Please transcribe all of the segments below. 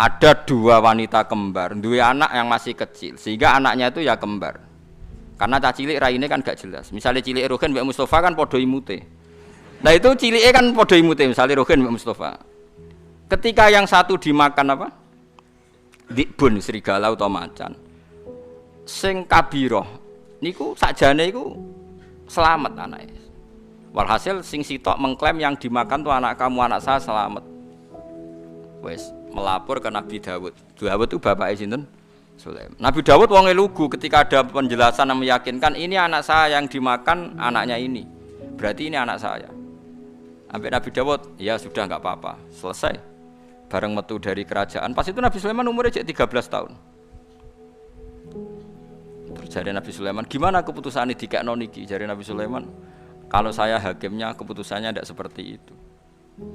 ada dua wanita kembar, dua anak yang masih kecil, sehingga anaknya itu ya kembar. Karena cah cilik raine kan gak jelas. Misalnya cilik Rogen mbek Mustafa kan podo imute. Nah itu cilike kan podo imute, misalnya Rogen mbek Mustafa. Ketika yang satu dimakan apa? Dikbun serigala utawa macan. Sing kabiroh niku sakjane iku selamat anake. Walhasil sing sitok mengklaim yang dimakan tuh anak kamu, anak saya selamat. Wes melapor ke Nabi Dawud. Dawud itu bapaknya sinten? Sulaiman. Nabi Dawud wonge lugu ketika ada penjelasan yang meyakinkan ini anak saya yang dimakan anaknya ini. Berarti ini anak saya. Sampai Nabi Dawud, ya sudah enggak apa-apa, selesai. Bareng metu dari kerajaan. Pas itu Nabi Sulaiman umurnya 13 tahun. Terus jari Nabi Sulaiman, gimana keputusannya dikekno niki? Jari Nabi Sulaiman, kalau saya hakimnya keputusannya tidak seperti itu.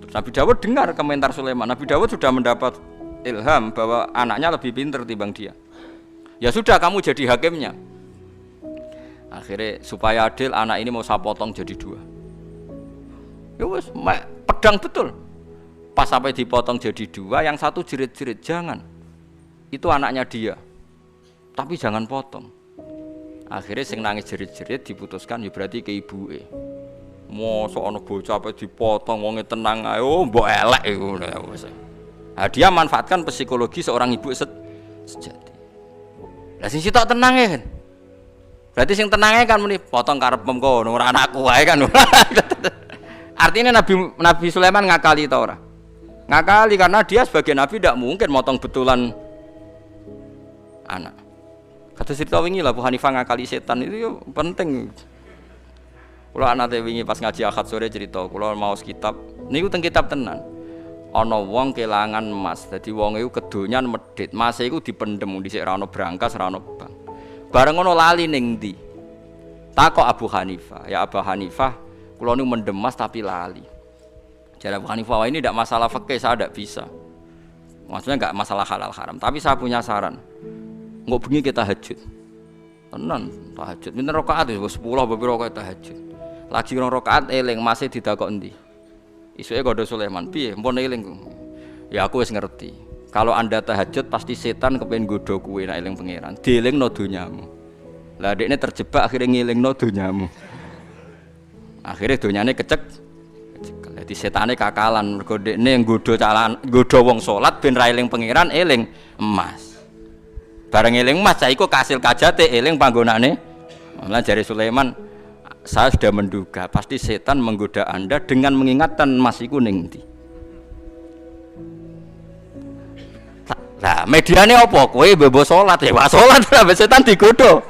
Terus Nabi Dawud dengar komentar Sulaiman. Nabi Dawud sudah mendapat ilham bahwa anaknya lebih pintar timbang dia. Ya sudah, kamu jadi hakimnya. Akhirnya supaya adil, anak ini mau saya potong jadi dua. Ya wes, pedang betul. Pas sampai dipotong jadi dua, yang satu jerit-jerit, jangan. Itu anaknya dia. Tapi jangan potong. Akhirnya sing nangis jerit-jerit diputuskan ya berarti ke ibuke. Mosok ana bocah apa dipotong wonge tenang ae, oh mbok elek iku. Nah, dia manfaatkan psikologi seorang ibu sejati. Lah sing sitok tenang ya kan. Berarti sing tenangnya kan muni potong karepem kono ora anakku wae kan. Artinya Nabi Sulaiman ngakali ta ora? Ngakali karena dia sebagai nabi tidak mungkin motong betulan anak. Kata cerita wingi lah Bu Hanifah ngakali setan itu penting. Kula anate wingi pas ngaji Ahad sore cerita, kula maos kitab. Niku teng kitab tenan. Ana wong kelangan emas. Dadi wong iku kedonyan medhit. Emas iku dipendhem dhisik ra ono brankas, ra ono bank. Bareng ngono lali ning ndi? Takok Abu Hanifah, ya Abu Hanifah, kula niku mendem emas tapi lali. Jadi Abu Hanifah ini tidak masalah fikih, saya tidak bisa. Maksudnya enggak masalah halal haram, tapi saya punya saran. Engko bengi kita tahajud. Tenan, tahajud. Pinten rakaat wis 10 beberapa rakaat tahajud. Lagi rong rakaat eling masih didakok endi? Isuke Qadha Sulaiman, piye? Mpun eling. Ya aku wis ngerti. Kalau Anda tahajud pasti setan kepengin nggodha kowe nek eling pangeran. Dielingno donyamu. Lah dekne terjebak akhirnya ngelingno donyamu. Akhirnya donyane kecek. Jadi setane kakalan mergo dekne nggodha wong salat ben ra eling pangeran, eling emas. Bareng eling emas saiku kasil kajate eling panggonane. Malah jari Sulaiman, saya sudah menduga pasti setan menggoda Anda dengan mengingatkan emas iku ning ndi. Lah mediane apa? Kowe bebo salat ya, wah salat lah setan digodha.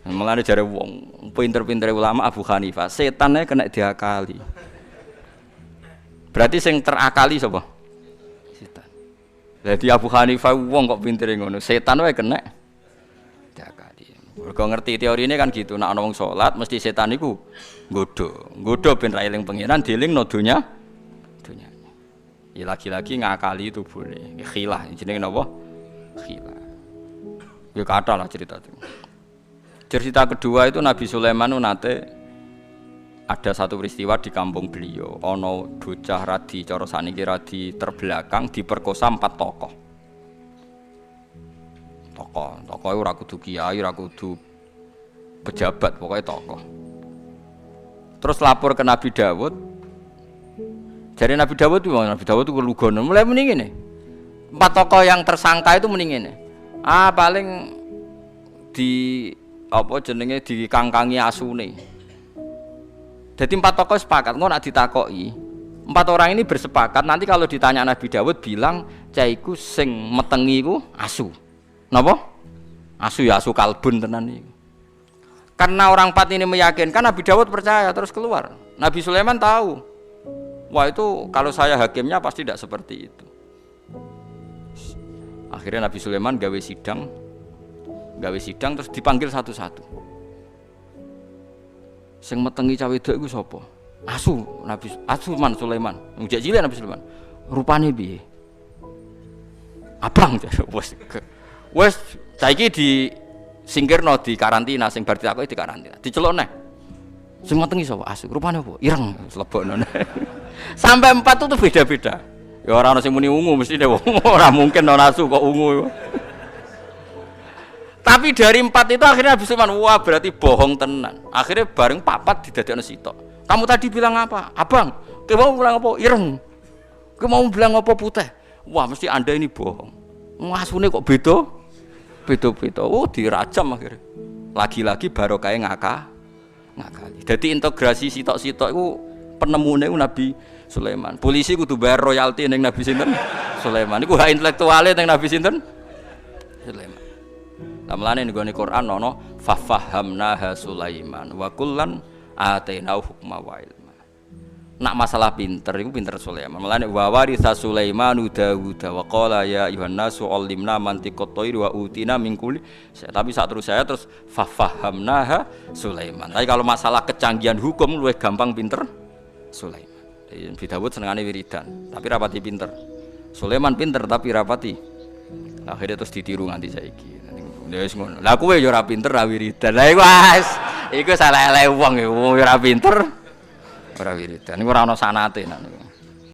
Mulane jare wong pinter-pintere ulama Abu Hanifah, setannya kena diakali. Berarti sing terakali sapa? Setan. Jadi Abu Hanifah wong kok pintere ngono, setan wae kena diakali. Mergo ngerti teorine kan gitu, nek ana wong salat mesti setan iku nggodha ben ra eling pangeran, dielingno donya. Ya lagi-lagi ngakali itu boleh. Khilah jenenge napa? Khilah. Ya kata lah cerita itu. Cerita kedua itu Nabi Sulaiman nate ada satu peristiwa di kampung beliau. Ono bocah radi cara saniki radi terbelakang diperkosa 4 tokoh. Tokoh itu ora kudu kiai, ora kudu pejabat, pokoknya tokoh. Terus lapor ke Nabi Dawud. Jadi Nabi Dawud itu kelugono. Mulai mending ini. 4 tokoh yang tersangka itu mending ini. Paling di apa jenenge dikangkangi asune. Jadi 4 tokoh sepakat, ngono nak ditakoki. 4 orang ini bersepakat nanti kalau ditanya Nabi Dawud bilang caiku sing metengi iku asu. Napa? Asu ya asu kalbun tenan iki. Karena orang 4 ini meyakinkan Nabi Dawud percaya terus keluar. Nabi Sulaiman tahu. Wah itu kalau saya hakimnya pasti tidak seperti itu. Akhirnya Nabi Sulaiman gawe sidang terus dipanggil satu-satu. Sing metengi cawe wedok iku sapa? Asu Man Sulaiman. Njak cilik Nabi Sulaiman. Rupane piye? Abang wes saiki disingkirno di karantina sing bar ditakoki di karantina. Diceluk neh. Sing metengi sapa? Asu. Rupane apa? Ireng lebokno. Sampai 4 itu beda-beda. Ya ora ono sing muni ungu mesti deh ora mungkin ono asu kok ungu. Tapi dari 4 itu akhirnya Nabi Sulaiman wah berarti bohong tenan. Akhirnya bareng papat didadekno sitok. Kamu tadi bilang apa? Abang, kamu mau bilang apa? Ireng. Kamu mau bilang apa putih? Wah mesti Anda ini bohong. Ngasune kok beda? Beda-beda. Oh dirajam akhirnya. Lagi-lagi barokah ngakali. Jadi integrasi sitok-sitok itu penemune Nabi Sulaiman. Polisi kudu bayar royalti ning Nabi sinten? Sulaiman. Iku hak intelektuale ning Nabi sinten? Sulaiman. Lamlane ning gone Quran ana fafahamnaha Sulaiman wa kullan atainau hukma wa ilma. Nak masalah pinter iku pinter Sulaiman. Mulane wa waritha Sulaimanu Dawuda wa qala ya ayuhan nasu allimna mantiqat thairi wa utina min kulli. Tapi saat terus saya terus fafahamnaha Sulaiman. Tapi kalau masalah kecanggihan hukum luwih gampang pinter Sulaiman. Nabi Dawud senengane wiridan, tapi rapati pinter. Sulaiman pinter tapi rapati. Akhirnya terus ditiru nganti saiki. Wis ngono. Lah kowe ya ora pinter ra wiridan. Lah iku wis iku salah elek wong ya ora pinter ora wiridan. Niku ora ana sanate.